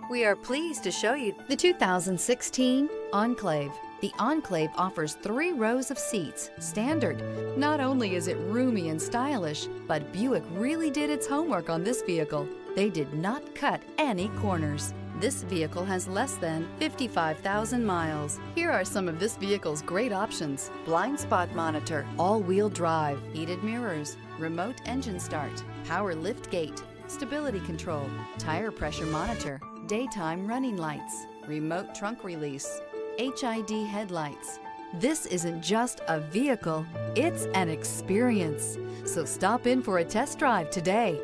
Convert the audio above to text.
We are pleased to show you the 2016 Enclave. The Enclave offers 3 rows of seats, standard. Not only is it roomy and stylish, but Buick really did its homework on this vehicle. They did not cut any corners. This vehicle has less than 55,000 miles. Here are some of this vehicle's great options: blind spot monitor, all-wheel drive, heated mirrors, remote engine start, power lift gate, stability control, tire pressure monitor, daytime running lights, remote trunk release, HID headlights. This isn't just a vehicle, it's an experience. So stop in for a test drive today.